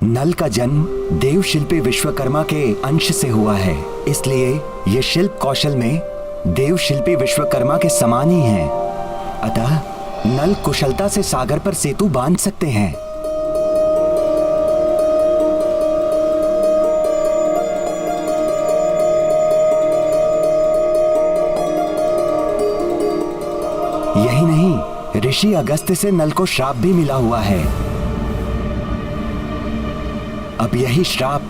नल का जन्म देव शिल्पी विश्वकर्मा के अंश से हुआ है, इसलिए ये शिल्प कौशल में देव शिल्पी विश्वकर्मा के समान ही है। अतः नल कुशलता से सागर पर सेतु बांध सकते हैं। यही नहीं, ऋषि अगस्त्य से नल को श्राप भी मिला हुआ है। अब यही श्राप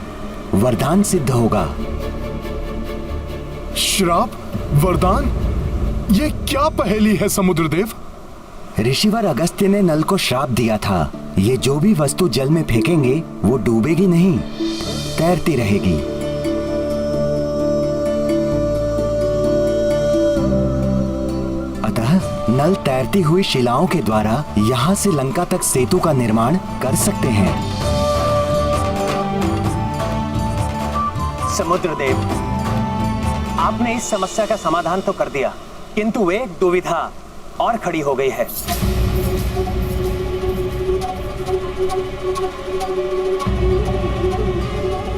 वरदान सिद्ध होगा। श्राप? वरदान? ये क्या पहेली है समुद्रदेव? ऋषिवर अगस्त्य ने नल को श्राप दिया था, ये जो भी वस्तु जल में फेंकेंगे वो डूबेगी नहीं, तैरती रहेगी। अतः नल तैरती हुई शिलाओं के द्वारा यहाँ से लंका तक सेतु का निर्माण कर सकते हैं। समुद्रदेव, आपने इस समस्या का समाधान तो कर दिया, किंतु एक दुविधा और खड़ी हो गई है।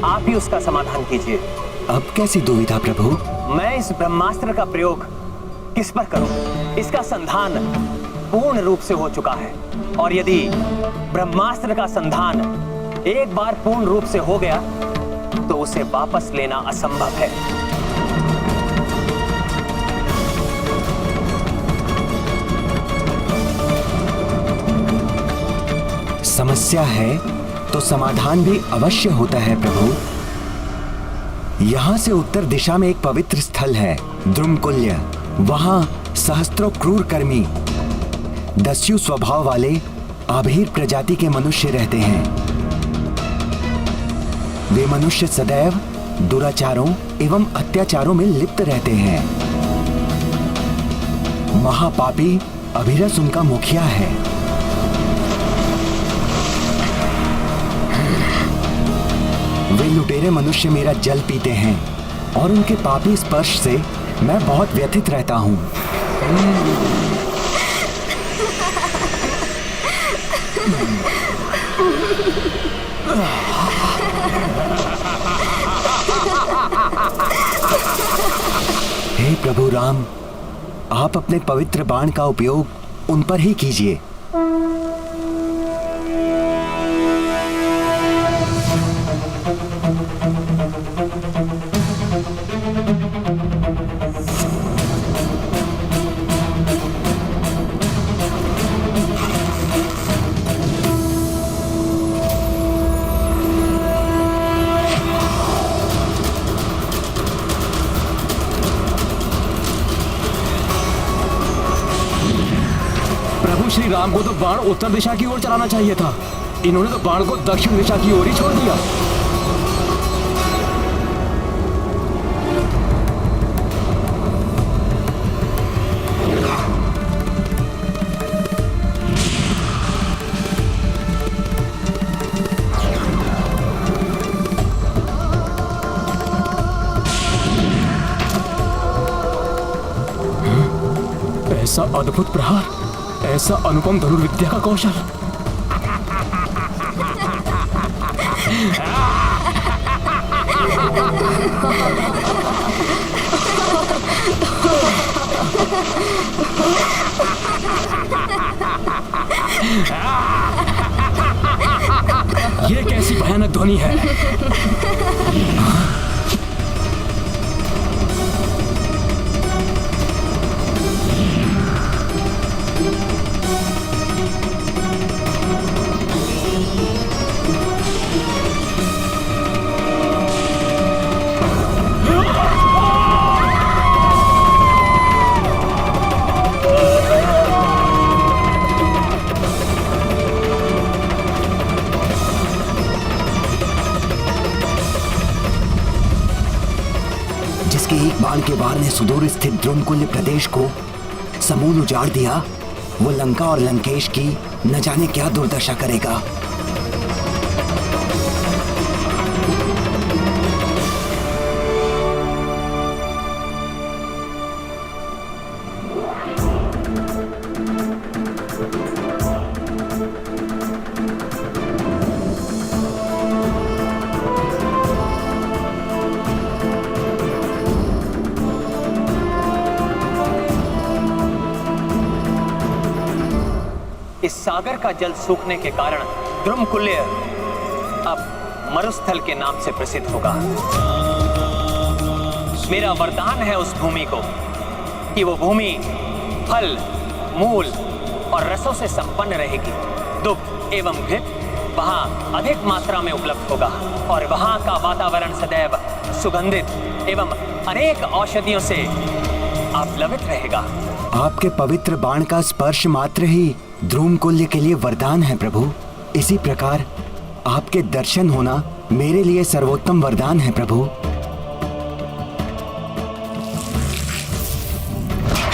आप ही उसका समाधान कीजिए। अब कैसी दुविधा प्रभु? मैं इस ब्रह्मास्त्र का प्रयोग किस पर करूं? इसका संधान पूर्ण रूप से हो चुका है, और यदि ब्रह्मास्त्र का संधान एक बार पूर्ण रूप से हो गया तो उसे वापस लेना असंभव है। समस्या है तो समाधान भी अवश्य होता है प्रभु। यहाँ से उत्तर दिशा में एक पवित्र स्थल है, द्रुमकुल्य। वहां सहस्त्रों क्रूर कर्मी, दस्यु स्वभाव वाले आभीर प्रजाति के मनुष्य रहते हैं। वे मनुष्य सदैव दुराचारों एवं अत्याचारों में लिप्त रहते हैं। महापापी अभिरस उनका मुखिया है। वे लुटेरे मनुष्य मेरा जल पीते हैं और उनके पापी स्पर्श से मैं बहुत व्यथित रहता हूं। हे प्रभु राम, आप अपने पवित्र बाण का उपयोग उन पर ही कीजिए। श्री राम को तो बाण उत्तर दिशा की ओर चलाना चाहिए था, इन्होंने तो बाण को दक्षिण दिशा की ओर ही छोड़ दिया। ऐसा अद्भुत प्रहार, ऐसा अनुपम धनुर्विद्या का कौशल। ये कैसी भयानक ध्वनि है? जिसके एक बाण के वार ने सुदूर स्थित द्रुमकुल्य प्रदेश को समूल उजाड़ दिया, वो लंका और लंकेश की न जाने क्या दुर्दशा करेगा। इस सागर का जल सूखने के कारण द्रुमकुल्य अब मरुस्थल के नाम से प्रसिद्ध होगा। मेरा वरदान है उस भूमि को कि वो भूमि फल, मूल और रसों से संपन्न रहेगी। दुग्ध एवं घृत वहां अधिक मात्रा में उपलब्ध होगा और वहां का वातावरण सदैव सुगंधित एवं अनेक औषधियों से आप्लावित रहेगा। आपके पवित्र बाण का स्पर्श मात्र ही द्रुमकुल्य के लिए वरदान है प्रभु। इसी प्रकार आपके दर्शन होना मेरे लिए सर्वोत्तम वरदान है प्रभु।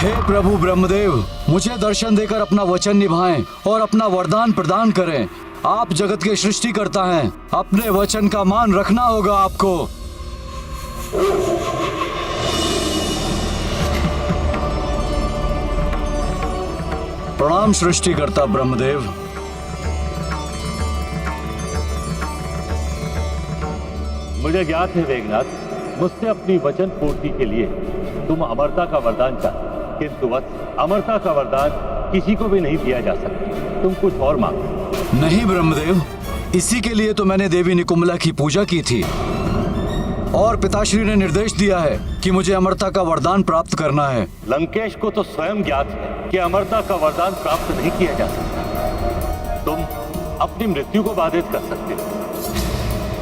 हे प्रभु ब्रह्मदेव, मुझे दर्शन देकर अपना वचन निभाएं और अपना वरदान प्रदान करें। आप जगत के सृष्टिकर्ता हैं, अपने वचन का मान रखना होगा आपको। प्रणाम सृष्टिकर्ता ब्रह्मदेव। मुझे ज्ञात है वेगनाथ, मुझसे अपनी वचन पूर्ति के लिए तुम अमरता का वरदान चाहते, किंतु वत्स अमरता का वरदान किसी को भी नहीं दिया जा सकता। तुम कुछ और मांगो। नहीं ब्रह्मदेव, इसी के लिए तो मैंने देवी निकुंभला की पूजा की थी और पिताश्री ने निर्देश दिया है कि मुझे अमरता का वरदान प्राप्त करना है। लंकेश को तो स्वयं ज्ञात है कि अमरता का वरदान प्राप्त नहीं किया जा सकता। तुम अपनी मृत्यु को बाधित कर सकते हो।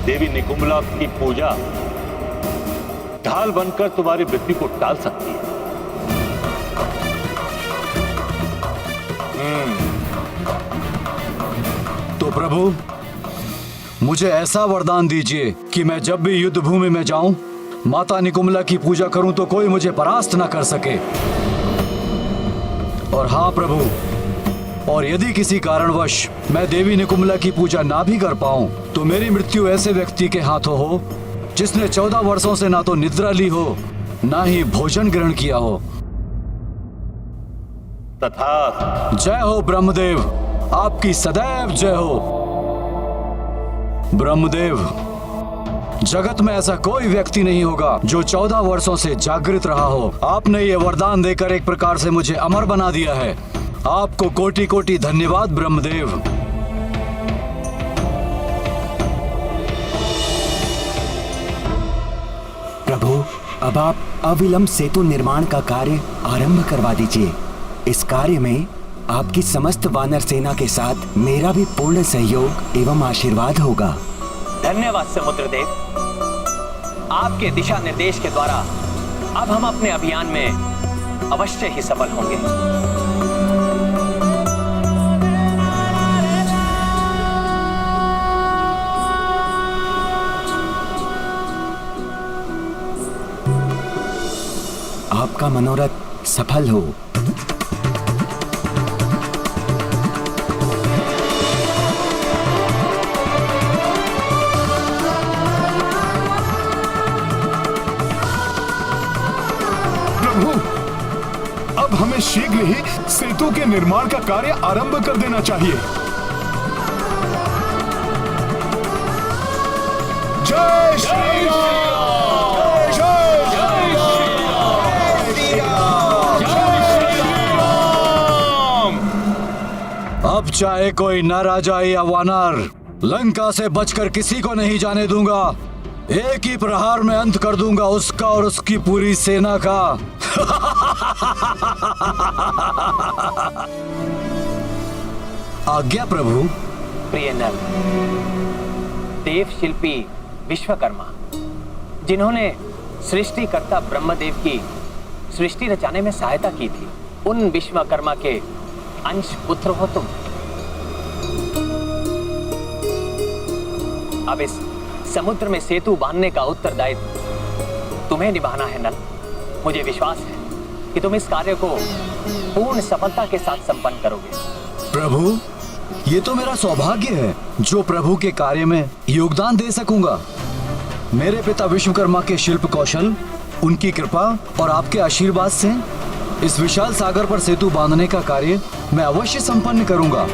देवी निकुंभला की पूजा ढाल बनकर तुम्हारी मृत्यु को टाल सकती है। तो प्रभु, मुझे ऐसा वरदान दीजिए कि मैं जब भी युद्ध भूमि में जाऊं, माता निकुंभला की पूजा करूं तो कोई मुझे परास्त न कर सके। और हाँ प्रभु, और यदि किसी कारणवश मैं देवी निकुंभला की पूजा ना भी कर पाऊं, तो मेरी मृत्यु ऐसे व्यक्ति के हाथों हो जिसने 14 वर्षों से ना तो निद्रा ली हो, ना ही भोजन ग्रहण किया हो। तथा जय हो ब्रह्मदेव, आपकी सदैव जय हो। ब्रह्मदेव, जगत में ऐसा कोई व्यक्ति नहीं होगा जो 14 वर्षों से जागृत रहा हो। आपने ये वरदान देकर एक प्रकार से मुझे अमर बना दिया है। आपको कोटि कोटि धन्यवाद ब्रह्मदेव। प्रभु, अब आप अविलंब सेतु निर्माण का कार्य आरंभ करवा दीजिए। इस कार्य में आपकी समस्त वानर सेना के साथ मेरा भी पूर्ण सहयोग एवं आशीर्वाद होगा। धन्यवाद समुद्रदेव। आपके दिशा निर्देश के द्वारा अब हम अपने अभियान में अवश्य ही सफल होंगे। आपका मनोरथ सफल हो। अब हमें शीघ्र ही सेतु के निर्माण का कार्य आरंभ कर देना चाहिए। जय श्री राम! जय श्री राम! अब चाहे कोई न राजा या वानर, लंका से बचकर किसी को नहीं जाने दूंगा। एक ही प्रहार में अंत कर दूंगा उसका और उसकी पूरी सेना का। आज्ञा प्रभु। प्रिय नर, देव शिल्पी विश्वकर्मा, जिन्होंने सृष्टिकर्ता ब्रह्मदेव की सृष्टि रचाने में सहायता की थी, उन विश्वकर्मा के अंश पुत्र हो तुम। अब इस समुद्र में सेतु बांधने का उत्तरदायित्व तुम्हें निभाना है नल। मुझे विश्वास है कि तुम इस कार्य को पूर्ण सफलता के साथ संपन्न करोगे। प्रभु, ये तो मेरा सौभाग्य है जो प्रभु के कार्य में योगदान दे सकूंगा। मेरे पिता विश्वकर्मा के शिल्प कौशल, उनकी कृपा और आपके आशीर्वाद से इस विशाल सागर पर सेतु बांधने का कार्य मैं अवश्य संपन्न करूंगा।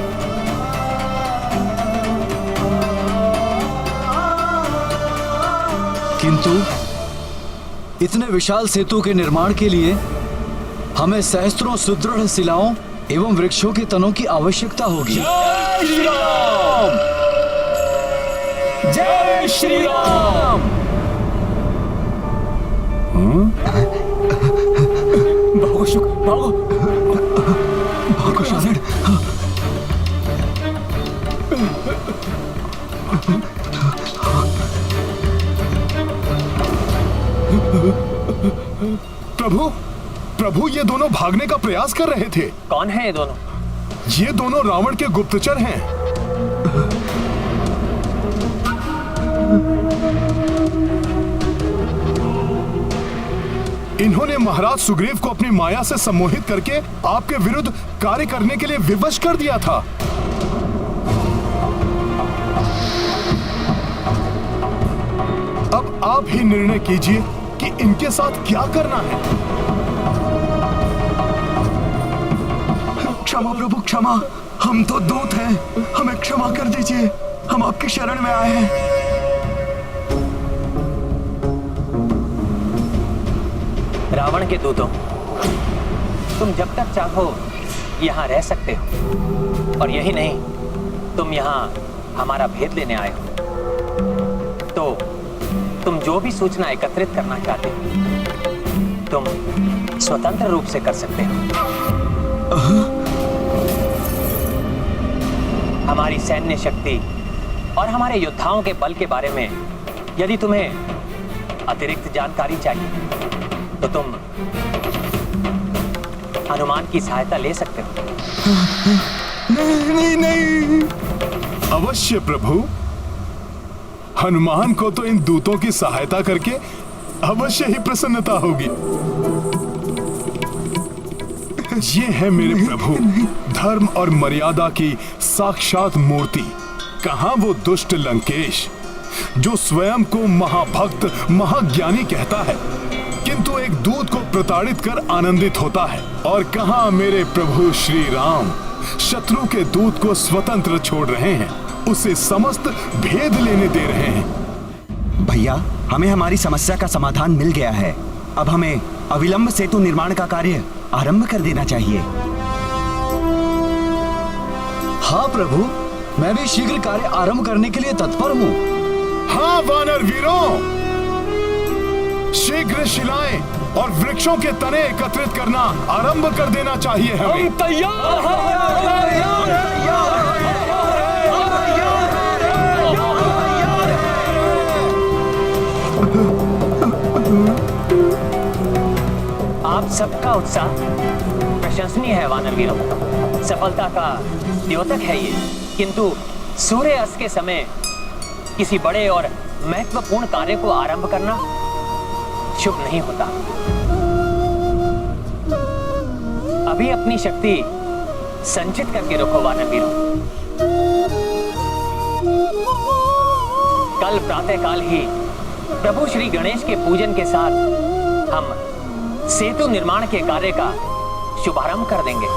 किंतु इतने विशाल सेतु के निर्माण के लिए हमें सहस्त्रों सुदृढ़ शिलाओं एवं वृक्षों के तनों की आवश्यकता होगी। जय श्री राम, जय श्री राम। भागो शुक, भागो भागो शामिल। प्रभु, प्रभु ये दोनों भागने का प्रयास कर रहे थे। कौन है ये दोनों? ये दोनों रावण के गुप्तचर हैं। इन्होंने महाराज सुग्रीव को अपनी माया से सम्मोहित करके आपके विरुद्ध कार्य करने के लिए विवश कर दिया था। अब आप ही निर्णय कीजिए कि इनके साथ क्या करना है। क्षमा प्रभु क्षमा, हम तो दूत हैं, हमें क्षमा कर दीजिए, हम आपकी शरण में आए हैं। रावण के दूतों, तुम जब तक चाहो यहाँ रह सकते हो, और यही नहीं, तुम यहाँ हमारा भेद लेने आए हो। तो तुम जो भी सूचना एकत्रित करना चाहते हो, तुम स्वतंत्र रूप से कर सकते हो। हमारी सैन्य शक्ति और हमारे योद्धाओं के बल के बारे में यदि तुम्हें अतिरिक्त जानकारी चाहिए तो तुम हनुमान की सहायता ले सकते हो। नहीं नहीं, अवश्य प्रभु, हनुमान को तो इन दूतों की सहायता करके अवश्य ही प्रसन्नता होगी। ये है मेरे प्रभु, धर्म और मर्यादा की साक्षात मूर्ति। कहां वो दुष्ट लंकेश जो स्वयं को महाभक्त महाज्ञानी कहता है, किंतु एक दूत को प्रताड़ित कर आनंदित होता है। और कहां मेरे प्रभु श्री राम शत्रु के दूत को स्वतंत्र छोड़ रहे हैं, उसे समस्त भेद लेने दे रहे हैं। भैया, हमें हमारी समस्या का समाधान मिल गया है। अब हमें अविलंब सेतु निर्माण का कार्य आरंभ कर देना चाहिए। हाँ प्रभु, मैं भी शीघ्र कार्य आरंभ करने के लिए तत्पर हूँ। हाँ वानर वीरों, शीघ्र शिलाएं और वृक्षों के तने एकत्रित करना आरंभ कर देना चाहिए हमें। तैयार आप सबका उत्साह प्रशंसनीय है वानर वीरों, सफलता का द्योतक है ये। किंतु सूर्य अस्त के समय किसी बड़े और महत्वपूर्ण कार्य को आरंभ करना शुभ नहीं होता। अभी अपनी शक्ति संचित करके रखो वानर वीरों। कल प्रातःकाल ही प्रभु श्री गणेश के पूजन के साथ हम सेतु निर्माण के कार्य का शुभारंभ कर देंगे।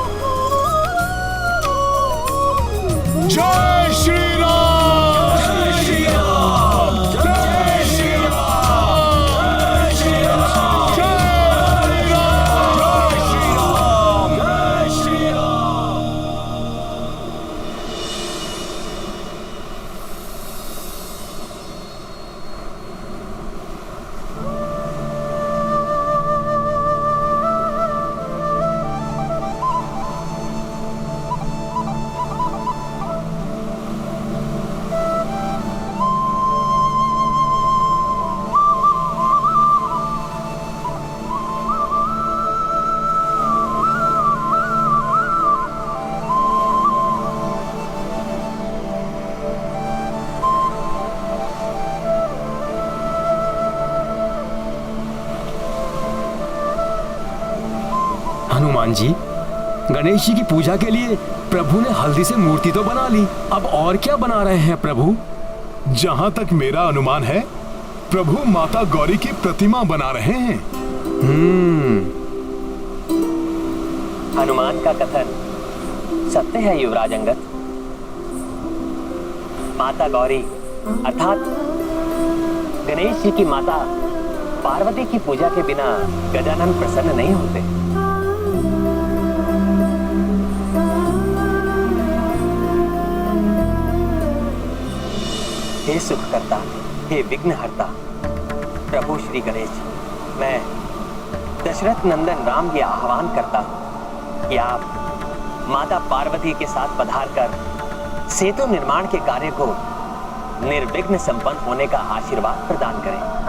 जय श्री राम, जय श्री राम, जय श्री राम, जय श्री राम, जय श्री राम, जय श्री राम। हनुमान जी, गणेश जी की पूजा के लिए प्रभु ने हल्दी से मूर्ति तो बना ली, अब और क्या बना रहे हैं प्रभु? जहां तक मेरा अनुमान है, प्रभु माता गौरी की प्रतिमा बना रहे हैं। हनुमान का कथन सत्य है युवराज अंगद। माता गौरी अर्थात गणेश जी की माता पार्वती की पूजा के बिना गजानन प्रसन्न नहीं होते। हे सुखकर्ता, हे विघ्नहर्ता, प्रभु श्री गणेश जी, मैं दशरथ नंदन राम ये आह्वान करता हूँ कि आप माता पार्वती के साथ पधार कर सेतु निर्माण के कार्य को निर्विघ्न संपन्न होने का आशीर्वाद प्रदान करें।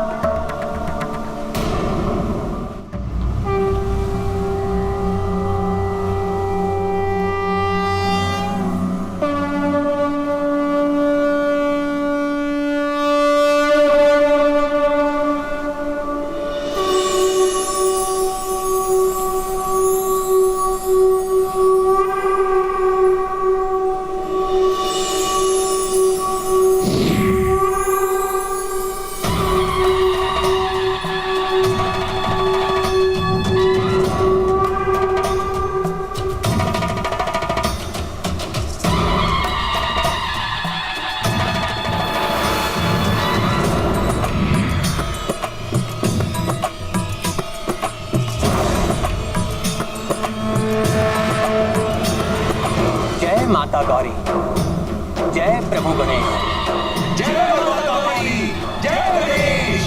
माता गौरी, जय प्रभु गणेश, जय माता गौरी, जय गणेश।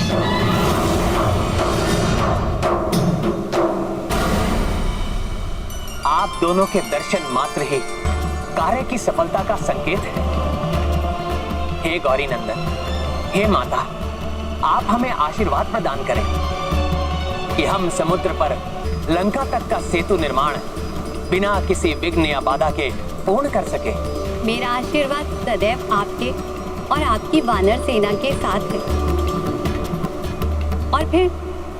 आप दोनों के दर्शन मात्र ही कार्य की सफलता का संकेत है। हे गौरी नंदन, हे माता, आप हमें आशीर्वाद प्रदान करें कि हम समुद्र पर लंका तक का सेतु निर्माण बिना किसी विघ्न या बाधा के पूर्ण कर सके। मेरा आशीर्वाद सदैव आपके और आपकी वानर सेना के साथ है। और फिर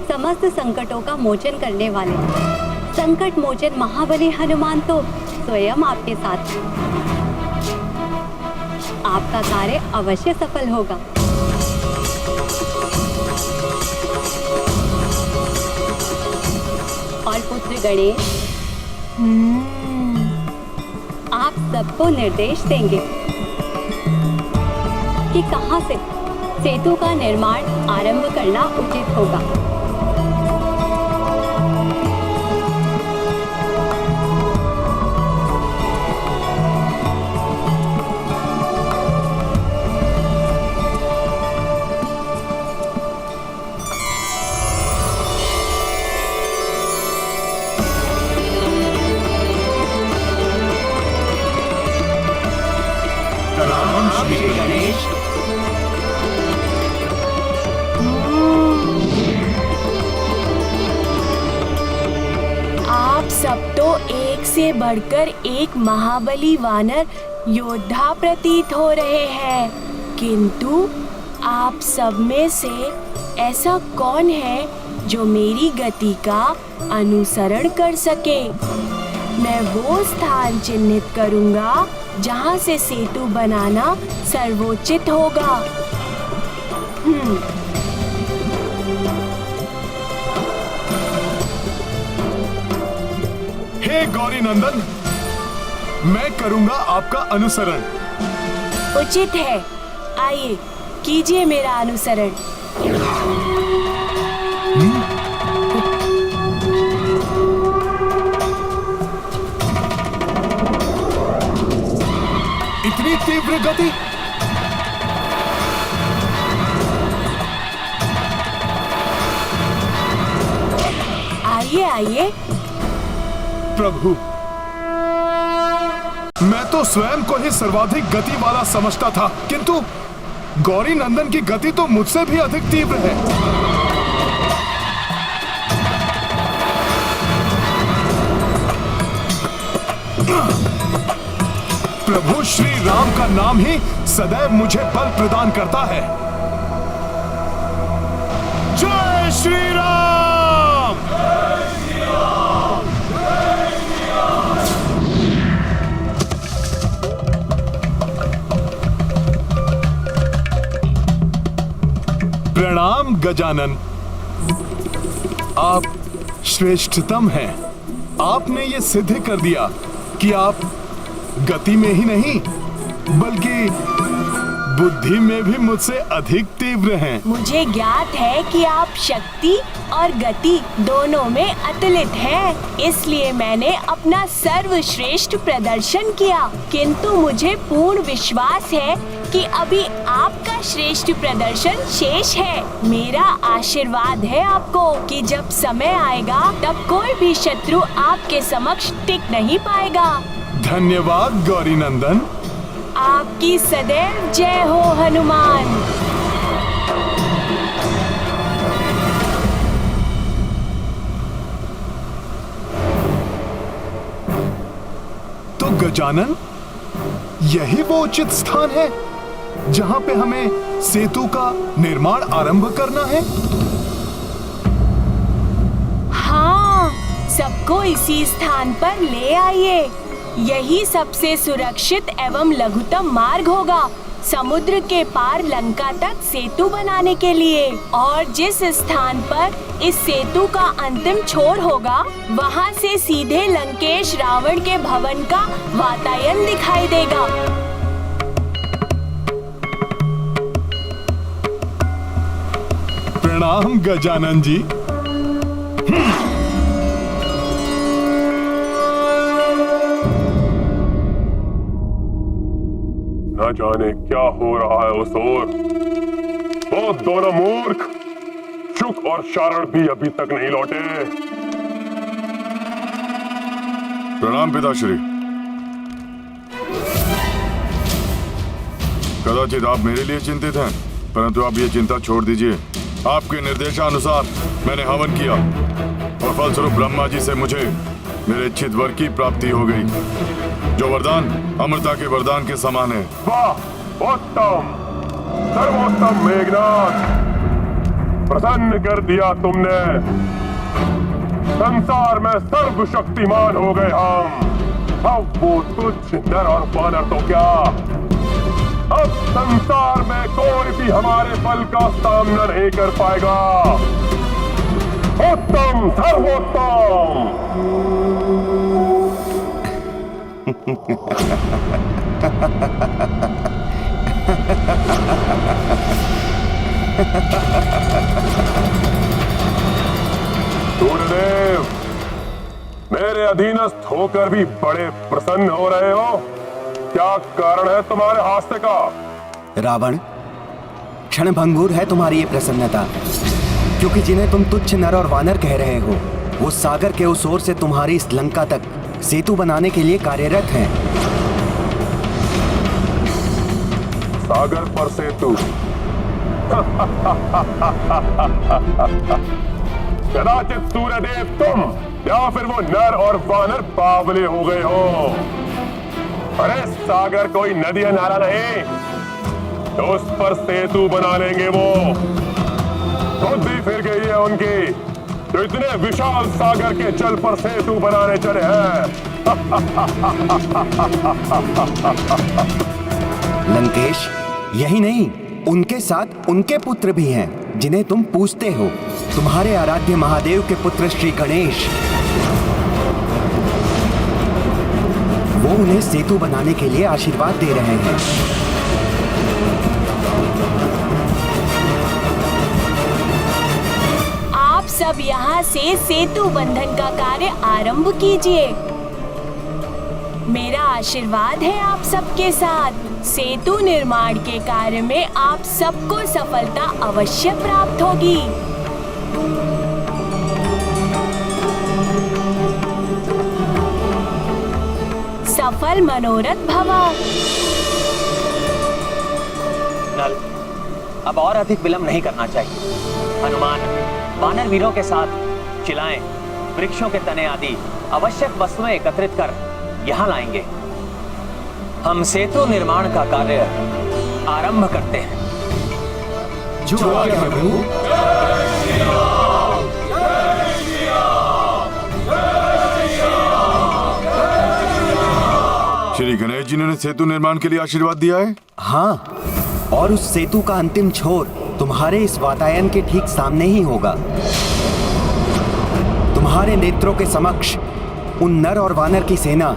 समस्त संकटों का मोचन करने वाले संकट मोचन महाबली हनुमान तो स्वयं आपके साथ है। आपका कार्य अवश्य सफल होगा। और पुत्र गणेश, आप सबको निर्देश देंगे कि कहां से सेतु का निर्माण आरंभ करना उचित होगा। आप सब तो एक से बढ़कर एक महाबली वानर योद्धा प्रतीत हो रहे हैं, किंतु आप सब में से ऐसा कौन है जो मेरी गति का अनुसरण कर सके? मैं वो स्थान चिन्हित करूंगा जहां से सेतु बनाना सर्वोचित होगा। हे गौरी नंदन, मैं करूंगा आपका अनुसरण। उचित है, आइए कीजिए मेरा अनुसरण। इतनी तीव्र गति? आइए आइए। प्रभु, मैं तो स्वयं को ही सर्वाधिक गति वाला समझता था, किंतु गौरी नंदन की गति तो मुझसे भी अधिक तीव्र है। प्रभु श्री राम का नाम ही सदैव मुझे बल प्रदान करता है। जय श्री राम! जय श्री राम! जय श्री राम! प्रणाम गजानन, आप श्रेष्ठतम हैं। आपने ये सिद्ध कर दिया कि आप गति में ही नहीं बल्कि बुद्धि में भी मुझसे अधिक तीव्र हैं। मुझे ज्ञात है कि आप शक्ति और गति दोनों में अतुलित हैं, इसलिए मैंने अपना सर्वश्रेष्ठ प्रदर्शन किया। किंतु मुझे पूर्ण विश्वास है क्योंकि अभी आपका श्रेष्ठ प्रदर्शन शेष है। मेरा आशीर्वाद है आपको कि जब समय आएगा तब कोई भी शत्रु आपके समक्ष टिक नहीं पाएगा। धन्यवाद गौरी नंदन। आपकी सदैव जय हो हनुमान। तो गजानन, यही वो उचित स्थान है जहां पे हमें सेतु का निर्माण आरंभ करना है? हाँ, सबको इसी स्थान पर ले आइए। यही सबसे सुरक्षित एवं लघुतम मार्ग होगा समुद्र के पार लंका तक सेतु बनाने के लिए। और जिस स्थान पर इस सेतु का अंतिम छोर होगा, वहाँ से सीधे लंकेश रावण के भवन का वातायन दिखाई देगा। प्रणाम गजानन जी। न जाने क्या हो रहा है उस ओर। वो दोनों मूर्ख शुक और शारण भी अभी तक नहीं लौटे। प्रणाम पिताश्री। कदाचित आप मेरे लिए चिंतित हैं, परंतु आप ये चिंता छोड़ दीजिए। आपके निर्देशानुसार मैंने हवन किया और फलस्वरूप ब्रह्मा जी से मुझे मेरे इच्छित वर की प्राप्ति हो गई, जो वरदान अमृता के वरदान के समान है। वाह, उत्तम, सर्वोत्तम मेघनाथ, प्रसन्न कर दिया तुमने। संसार में सर्वशक्तिमान हो गए हम। अब वो तुच्छ नर और वानर तो क्या, अब संसार में कोई भी हमारे बल का सामना नहीं कर पाएगा। उत्तम, सर्वोत्तम। सूर्यदेव, मेरे अधीनस्थ होकर भी बड़े प्रसन्न हो रहे हो। क्या कारण है तुम्हारे हास्य का? रावण, क्षणभंगुर है तुम्हारी ये प्रसन्नता, क्योंकि जिन्हें तुम तुच्छ नर और वानर कह रहे हो, वो सागर के उस ओर से तुम्हारी इस लंका तक सेतु बनाने के लिए कार्यरत हैं। सागर पर सेतु? कदाचित सूर्यदेव तुम या फिर वो नर और वानर बावले हो गए हो। अरे सागर कोई नदी या नाला नहीं, तो उस पर सेतु बना लेंगे वो। बुद्धि फिर गई है उनकी, तो इतने विशाल सागर के जल पर सेतु बनाने चले हैं। लंकेश, यही नहीं, उनके साथ उनके पुत्र भी हैं, जिन्हें तुम पूजते हो। तुम्हारे आराध्य महादेव के पुत्र श्री गणेश, वो उन्हें सेतु बनाने के लिए आशीर्वाद दे रहे हैं। आप सब यहाँ से सेतु बंधन का कार्य आरंभ कीजिए। मेरा आशीर्वाद है आप सबके साथ। सेतु निर्माण के कार्य में आप सबको सफलता अवश्य प्राप्त होगी। सफल मनोरथ भवा। नल, अब और अधिक विलंब नहीं करना चाहिए। हनुमान वानर वीरों के साथ चिलाएं, वृक्षों के तने आदि आवश्यक वस्तुएं एकत्रित कर यहाँ लाएंगे। हम सेतु निर्माण का कार्य आरंभ करते हैं। जो आज्ञा प्रभु। श्री गणेश जी ने सेतु निर्माण के लिए आशीर्वाद दिया है। हाँ, और उस सेतु का अंतिम छोर तुम्हारे इस वातायन के ठीक सामने ही होगा। तुम्हारे नेत्रों के समक्ष उन नर और वानर की सेना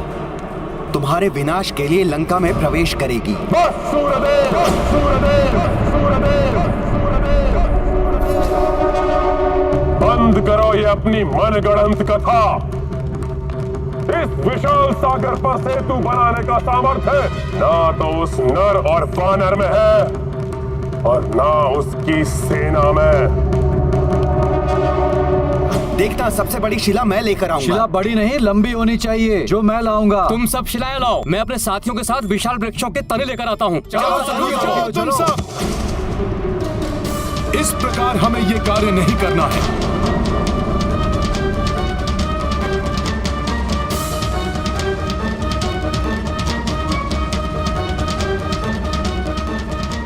तुम्हारे विनाश के लिए लंका में प्रवेश करेगी। बस सूर्यदेव, सूर्यदेव, सूर्यदेव, सूर्यदेव। बंद करो ये अपनी मनगढ़ंत कथा। इस विशाल सागर पर सेतु बनाने का सामर्थ्य ना तो उस नर और वानर में है और ना उसकी सेना में। देखना, सबसे बड़ी शिला मैं लेकर आऊंगा। शिला बड़ी नहीं, लंबी होनी चाहिए, जो मैं लाऊंगा। तुम सब शिलाएं लाओ, मैं अपने साथियों के साथ विशाल वृक्षों के तने लेकर आता हूँ। चलो तुम सब। इस प्रकार हमें ये कार्य नहीं करना है।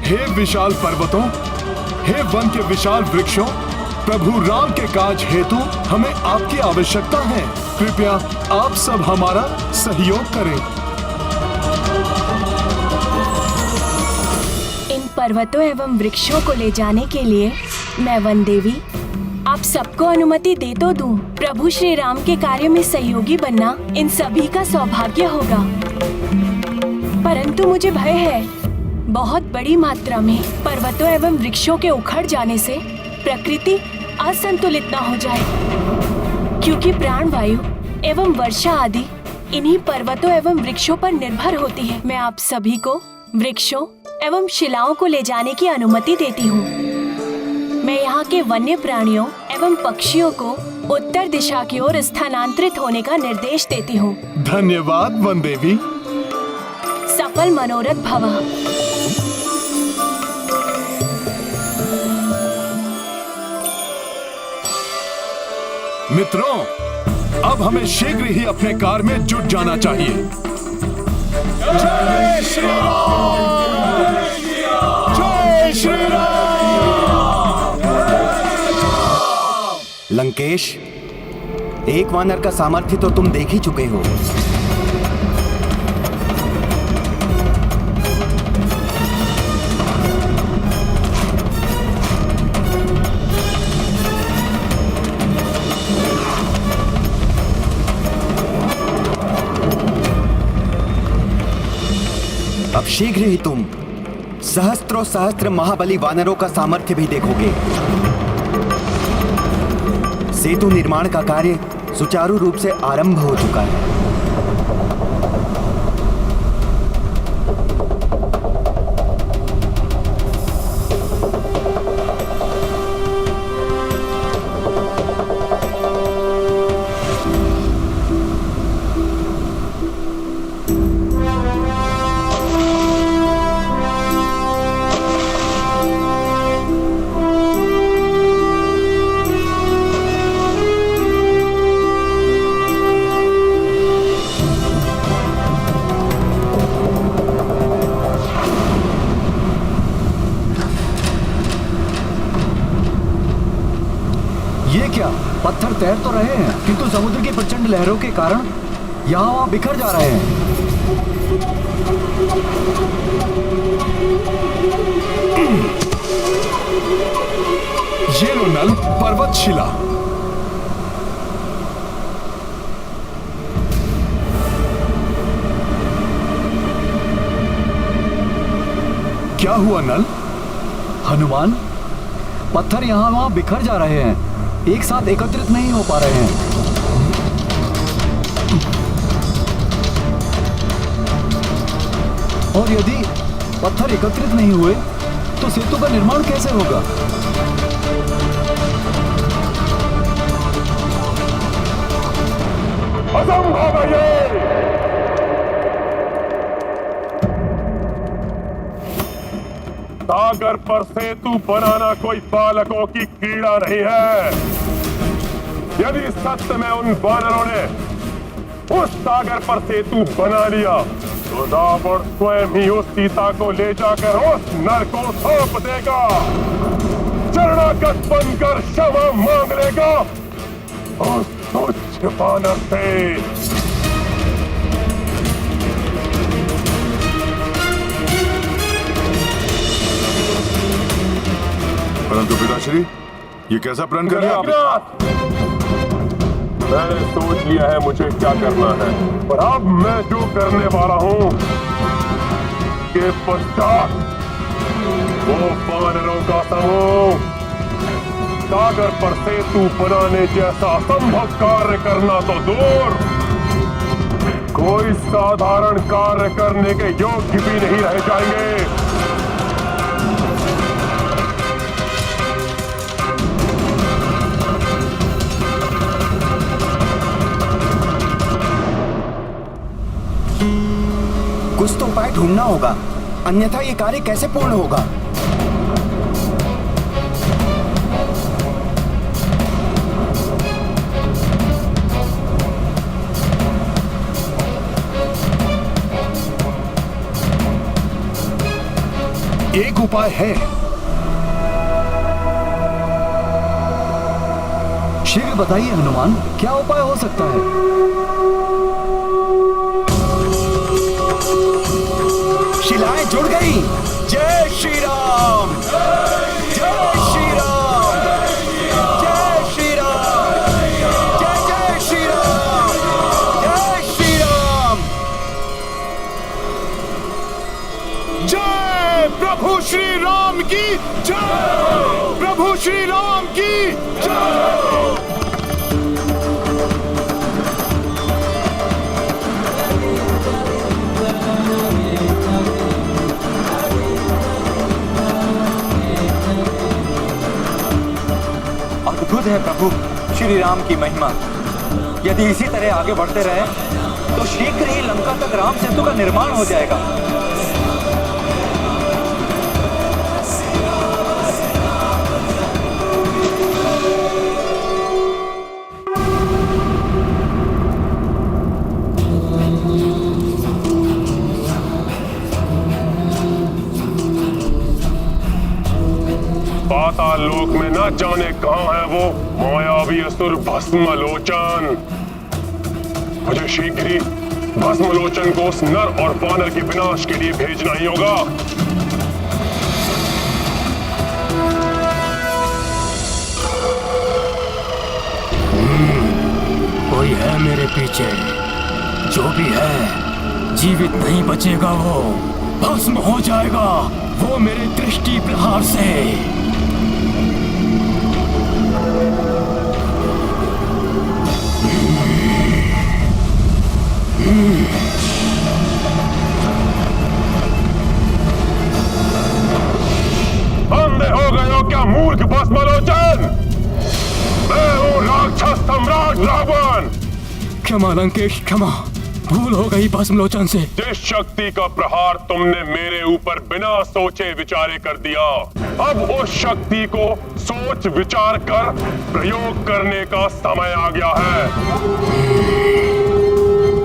हे विशाल पर्वतों, हे वन के विशाल वृक्षों, प्रभु राम के काज हेतु हमें आपकी आवश्यकता है। कृपया आप सब हमारा सहयोग करें। इन पर्वतों एवं वृक्षों को ले जाने के लिए मैं वन देवी आप सबको अनुमति दे तो दूं। प्रभु श्री राम के कार्य में सहयोगी बनना इन सभी का सौभाग्य होगा, परंतु मुझे भय है बहुत बड़ी मात्रा में पर्वतों एवं वृक्षों के उखड़ जाने से प्रकृति असंतुलित न हो जाए, क्योंकि प्राणवायु एवं वर्षा आदि इन्हीं पर्वतों एवं वृक्षों पर निर्भर होती है। मैं आप सभी को वृक्षों एवं शिलाओं को ले जाने की अनुमति देती हूँ। मैं यहाँ के वन्य प्राणियों एवं पक्षियों को उत्तर दिशा की ओर स्थानांतरित होने का निर्देश देती हूँ। धन्यवाद वन देवी। सफल मनोरथ भव। मित्रों, अब हमें शीघ्र ही अपने कार्य में जुट जाना चाहिए। जय श्री राम! जय श्री राम! लंकेश, एक वानर का सामर्थ्य तो तुम देख ही चुके हो। अब शीघ्र ही तुम सहस्त्रों सहस्त्र महाबली वानरों का सामर्थ्य भी देखोगे। सेतु निर्माण का कार्य सुचारू रूप से आरंभ हो चुका है। ये क्या, पत्थर तैर तो रहे हैं किंतु समुद्र की प्रचंड लहरों के कारण यहाँ वहाँ बिखर जा रहे हैं। ये लो नल, पर्वत शिला। क्या हुआ नल? हनुमान, पत्थर यहाँ वहाँ बिखर जा रहे हैं, एक साथ एकत्रित नहीं हो पा रहे हैं। और यदि पत्थर एकत्रित नहीं हुए तो सेतु का निर्माण कैसे होगा? असंभव है ये। सागर पर सेतु बनाना कोई बालकों की क्रीड़ा नहीं है। यदि सत्य में उन वानरों ने उस सागर पर सेतु बना लिया तो रावण स्वयं ही उस सीता को ले जाकर उस नर को सौंप देगा, शरणागत बनकर क्षमा मांग लेगा उस तुच्छ वानर से। परंतु पिताश्री, ये कैसा प्रण कर रहे हैं आप? मैंने सोच लिया है मुझे क्या करना है, और अब मैं जो करने वाला हूं के पश्चात वो वानरों का समूह सागर पर सेतु बनाने जैसा असंभव कार्य करना तो दूर, कोई साधारण कार्य करने के योग्य भी नहीं रह जाएंगे। कुछ तो उपाय ढूंढना होगा, अन्यथा ये कार्य कैसे पूर्ण होगा। एक उपाय है। शीघ्र बताइए हनुमान, क्या उपाय हो सकता है? शिलाएं जुड़ गई। जय श्री राम, जय श्री राम, जय श्री राम, जय जय श्री राम, जय श्री राम। जय प्रभु श्री राम की जय, प्रभु श्री राम की जय। अद्भुत है प्रभु श्री राम की महिमा। यदि इसी तरह आगे बढ़ते रहे तो शीघ्र ही लंका तक राम सेतु का निर्माण हो जाएगा। पाताल लोक में न जाने कहां है वो मायावी असुर भस्मलोचन। मुझे शीघ्र ही भस्मलोचन को उस नर और वानर के विनाश के लिए भेजना ही होगा। कोई है मेरे पीछे, जो भी है जीवित नहीं बचेगा, वो भस्म हो जाएगा, वो मेरे दृष्टि प्रहार से। अंधे हो गए हो क्या मूर्ख भस्मलोचन? मैं हूं राक्षस सम्राट रावण। क्षमा लंकेश, क्षमा, भूल हो गई भस्मलोचन से। जिस शक्ति का प्रहार तुमने मेरे ऊपर बिना सोचे विचारे कर दिया, अब उस शक्ति को सोच विचार कर प्रयोग करने का समय आ गया है।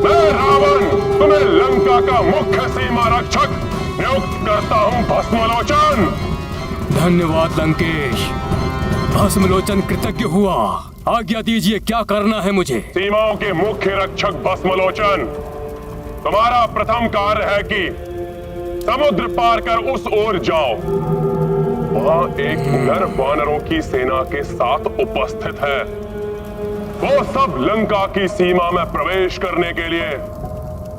मैं रावण तुम्हें लंका का मुख्य सीमा रक्षक नियुक्त करता हूं भस्मलोचन। धन्यवाद लंकेश, भस्मलोचन कृतज्ञ हुआ। आज्ञा दीजिए, क्या करना है मुझे? सीमाओं के मुख्य रक्षक भस्मलोचन, तुम्हारा प्रथम कार्य है कि समुद्र पार कर उस ओर जाओ। वहां एक नर वानरों की सेना के साथ उपस्थित है। वो सब लंका की सीमा में प्रवेश करने के लिए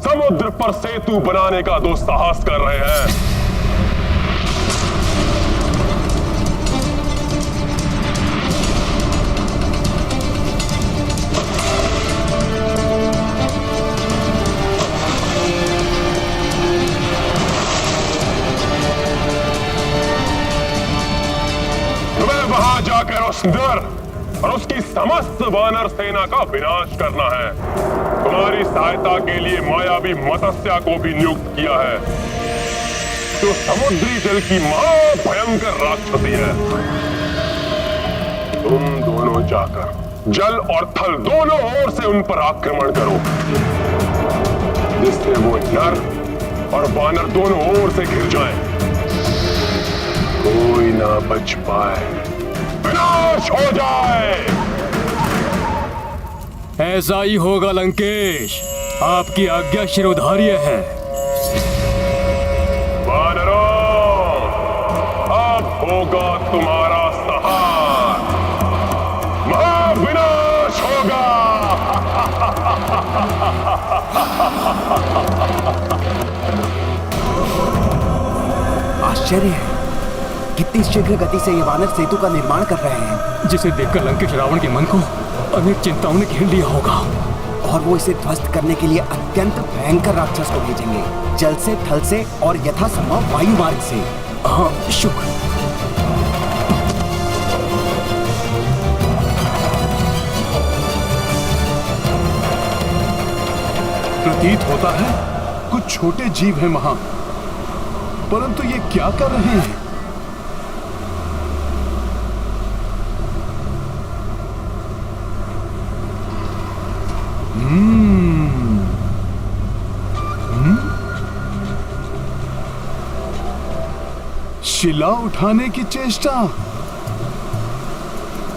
समुद्र पर सेतु बनाने का दुस्साहस कर रहे हैं। वहां जाकर उस नर और उसकी समस्त वानर सेना का विनाश करना है। तुम्हारी सहायता के लिए मायावी मत्स्या को भी नियुक्त किया है, जो समुद्री जल की महाभयंकर राक्षसी है। तुम दोनों जाकर जल और थल दोनों ओर से उन पर आक्रमण करो, जिससे वो नर और वानर दोनों ओर से घिर जाएं। कोई ना बच पाए, विनाश हो जाए। ऐसा ही होगा लंकेश, आपकी आज्ञा शिरोधार्य है। वानरों, अब होगा तुम्हारा सहार, महाविनाश होगा। आश्चर्य है, कितनी शीघ्र गति से ये वानर सेतु का निर्माण कर रहे हैं। जिसे देखकर लंकेश रावण के मन को अनेक चिंताओं ने घेर लिया होगा। और वो इसे ध्वस्त करने के लिए अत्यंत भयंकर राक्षस को भेजेंगे, जल से, थल से और यथासंभव वायु मार्ग से। हाँ, शुक्र। प्रतीत होता है कुछ छोटे जीव हैं वहां, परंतु ये क्या कर रहे हैं? शिला उठाने की चेष्टा।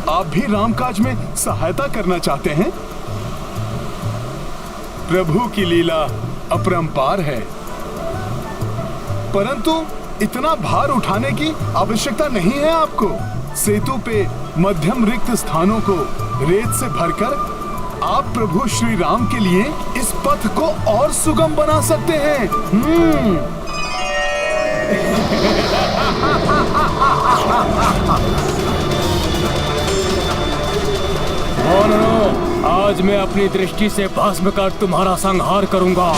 आप भी रामकाज में सहायता करना चाहते हैं? प्रभु की लीला अपरंपार है, परंतु इतना भार उठाने की आवश्यकता नहीं है आपको। सेतु पे मध्यम रिक्त स्थानों को रेत से भरकर आप प्रभु श्री राम के लिए इस पथ को और सुगम बना सकते हैं। वानरों, आज मैं अपनी दृष्टि से भस्म कर तुम्हारा संहार करूंगा।